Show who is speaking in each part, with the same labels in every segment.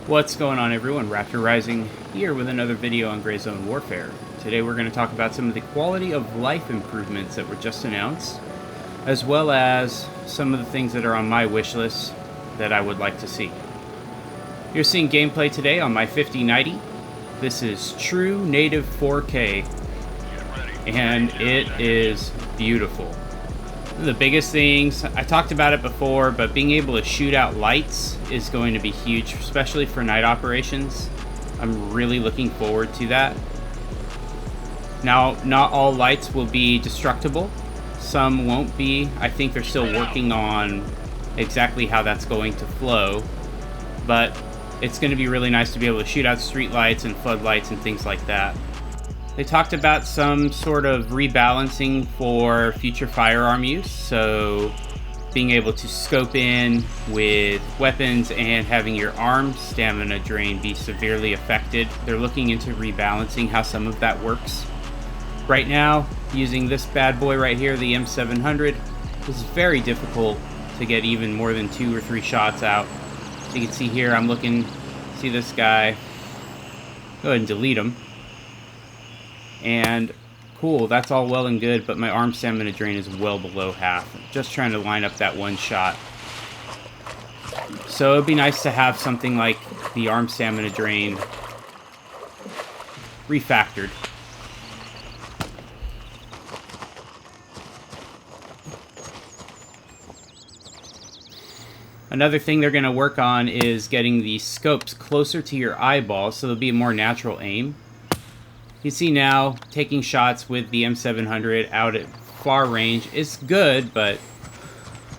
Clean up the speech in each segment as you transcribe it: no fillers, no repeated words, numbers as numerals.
Speaker 1: What's going on, everyone? Raptor Rising here with another video on Gray Zone Warfare. Today we're going to talk about some of the quality of life improvements that were just announced, as well as some of the things that are on my wish list that I would like to see. You're seeing gameplay today on my 5090. This is true native 4K, and it is beautiful. The biggest things, I talked about it before, but being able to shoot out lights is going to be huge, especially for night operations. I'm really looking forward to that. Now, not all lights will be destructible. Some won't be. I think they're still working on exactly how that's going to flow. But it's going to be really nice to be able to shoot out street lights and floodlights and things like that. They talked about some sort of rebalancing for future firearm use, so being able to scope in with weapons and having your arm stamina drain be severely affected. They're looking into rebalancing how some of that works. Right now, using this bad boy right here, the M700, it's very difficult to get even more than 2 or 3 shots out. So you can see here, I'm looking, see this guy. Go ahead and delete him. And cool, that's all well and good, but my arm stamina drain is well below half. Just trying to line up that one shot. So it'd be nice to have something like the arm stamina drain refactored. Another thing they're going to work on is getting the scopes closer to your eyeball so there'll be a more natural aim. You see now, taking shots with the M700 out at far range is good, but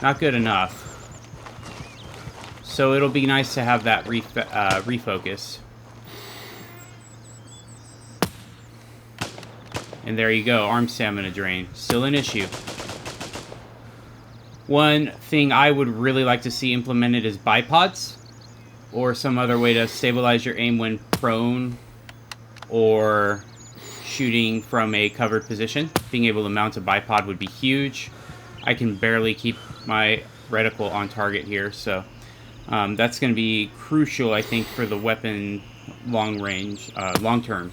Speaker 1: not good enough. So it'll be nice to have that refocus. And there you go, arm stamina drain. Still an issue. One thing I would really like to see implemented is bipods, or some other way to stabilize your aim when prone or shooting from a covered position. Being able to mount a bipod would be huge. I can barely keep my reticle on target here, so that's going to be crucial, I think, for the weapon long range, long term,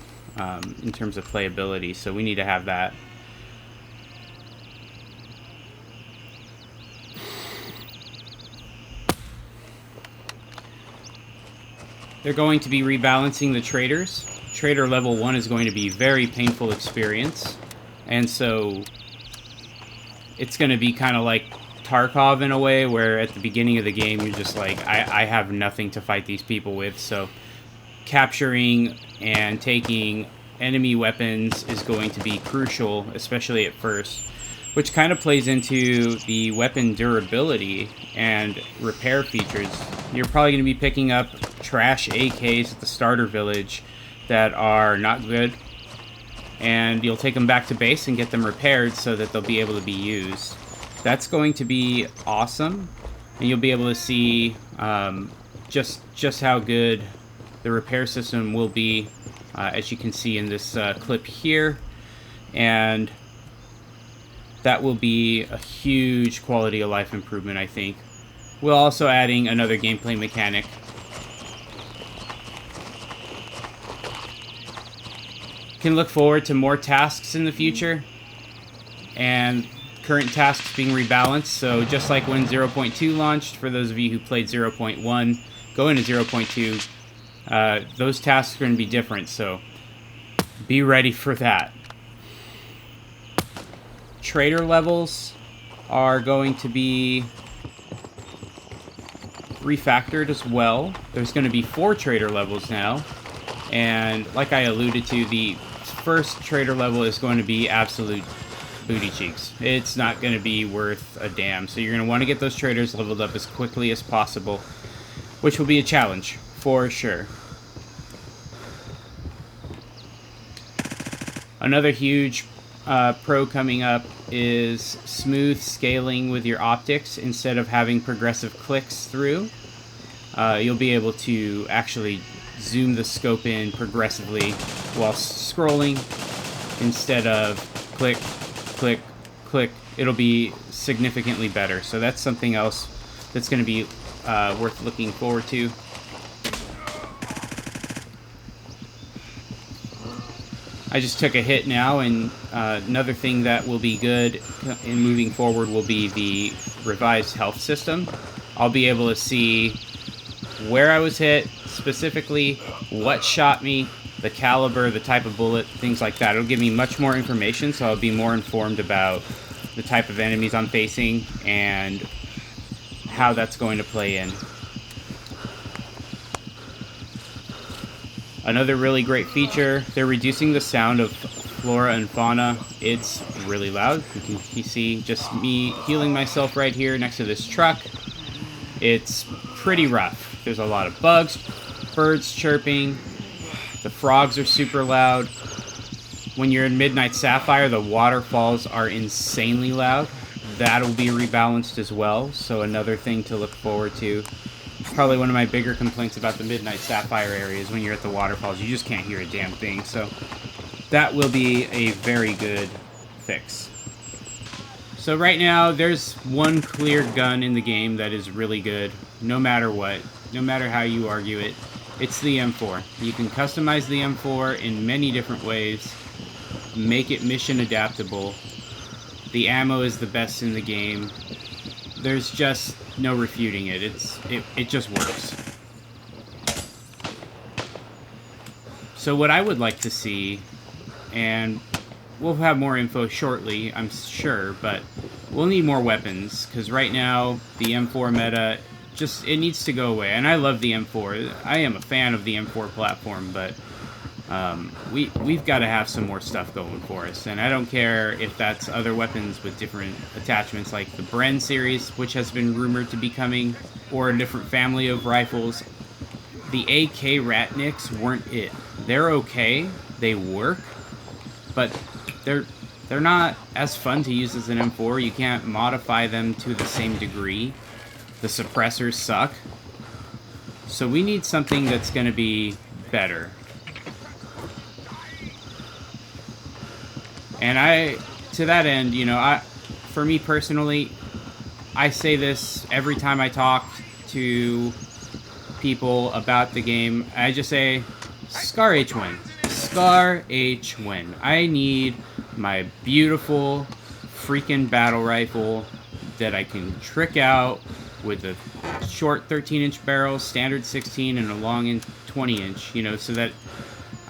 Speaker 1: in terms of playability. So we need to have that. They're going to be rebalancing the traders. Trader level 1 is going to be a very painful experience, and so it's going to be kind of like Tarkov in a way, where at the beginning of the game you're just like, I have nothing to fight these people with, so capturing and taking enemy weapons is going to be crucial, especially at first, which kind of plays into the weapon durability and repair features. You're probably going to be picking up trash AKs at the starter village that are not good, and you'll take them back to base and get them repaired so that they'll be able to be used. That's going to be awesome, and you'll be able to see just how good the repair system will be, as you can see in this clip here, and that will be a huge quality of life improvement, I think. We're also adding another gameplay mechanic. Can look forward to more tasks in the future, and current tasks being rebalanced. So just like when 0.2 launched, for those of you who played 0.1, go into 0.2, those tasks are going to be different, so be ready for that. Trader levels are going to be refactored as well. There's going to be 4 trader levels now, and like I alluded to, the first trader level is going to be absolute booty cheeks. It's not going to be worth a damn, so you're going to want to get those traders leveled up as quickly as possible, which will be a challenge for sure. Another huge pro coming up is smooth scaling with your optics. Instead of having progressive clicks through, you'll be able to actually zoom the scope in progressively while scrolling instead of click, click, click. It'll be significantly better. So that's something else that's going to be worth looking forward to. I just took a hit now, and another thing that will be good in moving forward will be the revised health system. I'll be able to see where I was hit, specifically what shot me, the caliber, the type of bullet, things like that. It'll give me much more information, so I'll be more informed about the type of enemies I'm facing and how that's going to play in. Another really great feature, they're reducing the sound of flora and fauna. It's really loud. You can see just me healing myself right here next to this truck. It's pretty rough. There's a lot of bugs, birds chirping, the frogs are super loud. When you're in Midnight Sapphire, the waterfalls are insanely loud. That'll be rebalanced as well, so another thing to look forward to. Probably one of my bigger complaints about the Midnight Sapphire area is when you're at the waterfalls, you just can't hear a damn thing, so that will be a very good fix. So right now, there's one clear gun in the game that is really good, no matter what, no matter how you argue it. It's the M4. You can customize the M4 in many different ways, make it mission adaptable. The ammo is the best in the game. There's just no refuting it. It just works. So what I would like to see, and we'll have more info shortly, I'm sure, but we'll need more weapons, because right now the M4 meta, it needs to go away. And I love the M4. I am a fan of the M4 platform, but we've got to have some more stuff going for us. And I don't care if that's other weapons with different attachments, like the Bren series, which has been rumored to be coming, or a different family of rifles. The AK Ratniks weren't it. They're okay, they work, but they're not as fun to use as an M4. You can't modify them to the same degree. The suppressors suck. So we need something that's going to be better. And to that end, you know, for me personally, I say this every time I talk to people about the game. I just say, Scar H win. Scar H win. I need my beautiful freaking battle rifle that I can trick out with a short 13-inch barrel, standard 16, and a long 20-inch, you know, so that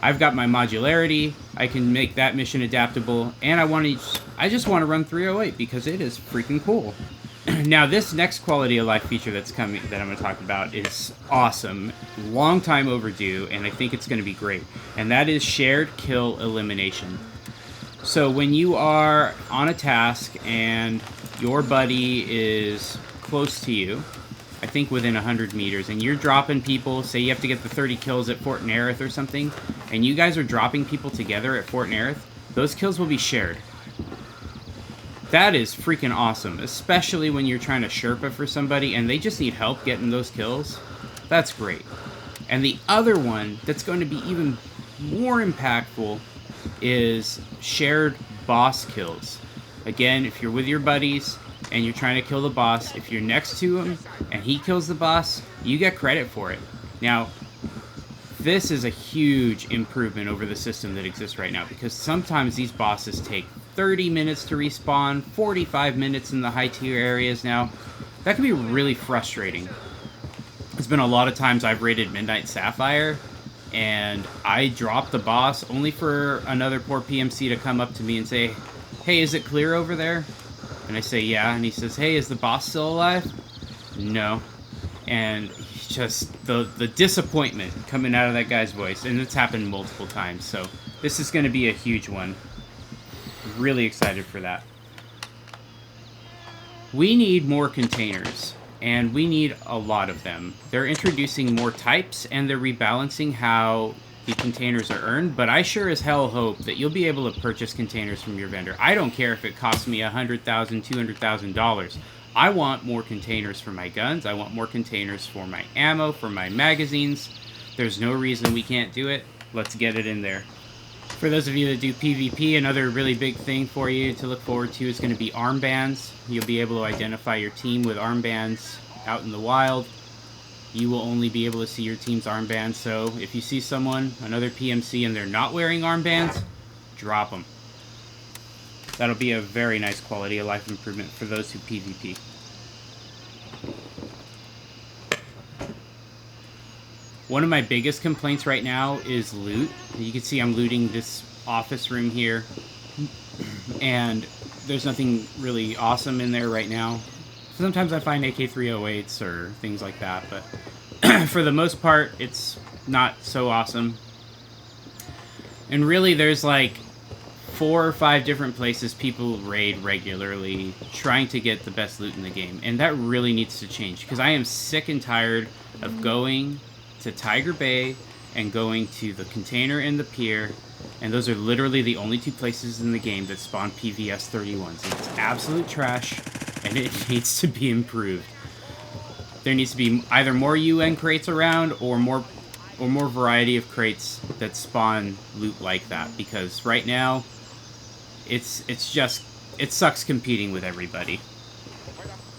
Speaker 1: I've got my modularity, I can make that mission adaptable, and I just want to run 308 because it is freaking cool. Now, this next quality of life feature that's coming, that I'm going to talk about, is awesome, long time overdue, and I think it's going to be great, and that is shared kill elimination. So when you are on a task and your buddy is close to you, I think within 100 meters, and you're dropping people, say you have to get the 30 kills at Fort Nerith or something, and you guys are dropping people together at Fort Nerith, those kills will be shared. That is freaking awesome, especially when you're trying to Sherpa for somebody and they just need help getting those kills. That's great. And the other one that's going to be even more impactful is shared boss kills. Again, if you're with your buddies and you're trying to kill the boss, if you're next to him and he kills the boss, you get credit for it. Now, this is a huge improvement over the system that exists right now, because sometimes these bosses take 30 minutes to respawn, 45 minutes in the high tier areas now. That can be really frustrating. There's been a lot of times I've raided Midnight Sapphire and I drop the boss only for another poor PMC to come up to me and say, "Hey, is it clear over there?" And I say, "Yeah." And he says, "Hey, is the boss still alive?" "No." And just the disappointment coming out of that guy's voice, and it's happened multiple times. So this is going to be a huge one. Really excited for that. We need more containers, and we need a lot of them. They're introducing more types, and they're rebalancing how the containers are earned, but I sure as hell hope that you'll be able to purchase containers from your vendor. I don't care if it costs me $100,000, $200,000. I want more containers for my guns. I want more containers for my ammo, for my magazines. There's no reason we can't do it. Let's get it in there. For those of you that do PvP, another really big thing for you to look forward to is going to be armbands. You'll be able to identify your team with armbands out in the wild. You will only be able to see your team's armbands, so if you see someone, another PMC, and they're not wearing armbands, drop them. That'll be a very nice quality of life improvement for those who PvP. One of my biggest complaints right now is loot. You can see I'm looting this office room here, and there's nothing really awesome in there right now. Sometimes I find AK-308s or things like that, but for the most part, it's not so awesome. And really, there's like 4 or 5 different places people raid regularly trying to get the best loot in the game, and that really needs to change, because I am sick and tired of going to Tiger Bay and going to the container and the pier, and those are literally the only 2 places in the game that spawn PVS 31s. It's absolute trash, and it needs to be improved. There needs to be either more UN crates around or more variety of crates that spawn loot like that, because right now it sucks competing with everybody.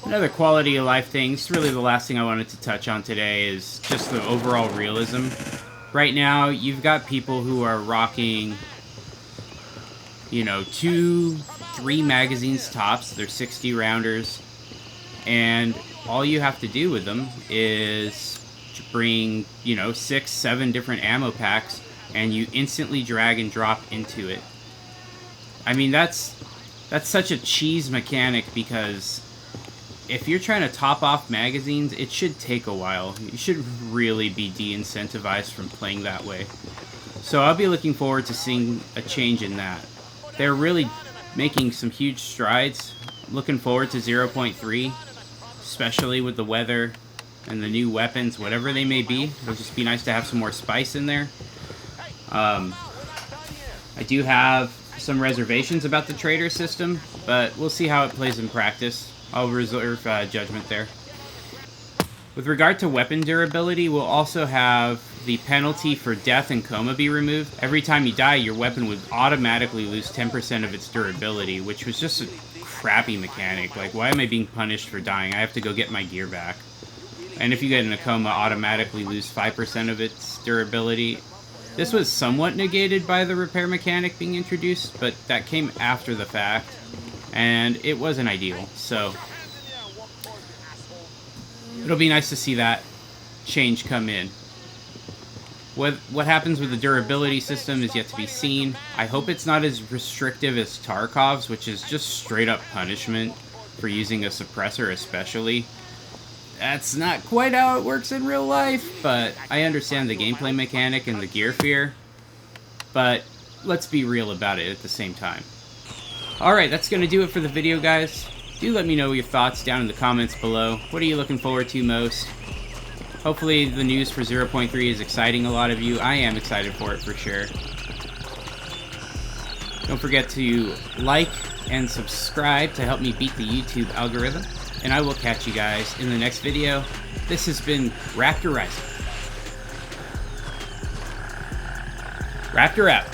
Speaker 1: Another quality of life thing, it's really the last thing I wanted to touch on today, is just the overall realism. Right now, you've got people who are rocking, you know, 2, 3 magazines tops. They're 60 rounders, and all you have to do with them is bring, you know, 6, 7 different ammo packs, and you instantly drag and drop into it. I mean, that's such a cheese mechanic, because if you're trying to top off magazines, it should take a while. You should really be de-incentivized from playing that way. So I'll be looking forward to seeing a change in that. They're really making some huge strides. Looking forward to 0.3, especially with the weather and the new weapons, whatever they may be. It'll just be nice to have some more spice in there. I do have some reservations about the trader system, but we'll see how it plays in practice. I'll reserve judgment there. With regard to weapon durability, we'll also have the penalty for death and coma be removed. Every time you die, your weapon would automatically lose 10% of its durability, which was just a crappy mechanic. Like, why am I being punished for dying? I have to go get my gear back. And if you get in a coma, automatically lose 5% of its durability. This was somewhat negated by the repair mechanic being introduced, but that came after the fact, and it wasn't ideal. So it'll be nice to see that change come in. What happens with the durability system is yet to be seen. I hope it's not as restrictive as Tarkov's, which is just straight up punishment for using a suppressor especially. That's not quite how it works in real life, but I understand the gameplay mechanic and the gear fear. But let's be real about it at the same time. Alright, that's going to do it for the video, guys. Do let me know your thoughts down in the comments below. What are you looking forward to most? Hopefully the news for 0.3 is exciting a lot of you. I am excited for it for sure. Don't forget to like and subscribe to help me beat the YouTube algorithm. And I will catch you guys in the next video. This has been Raptor Rising. Raptor out.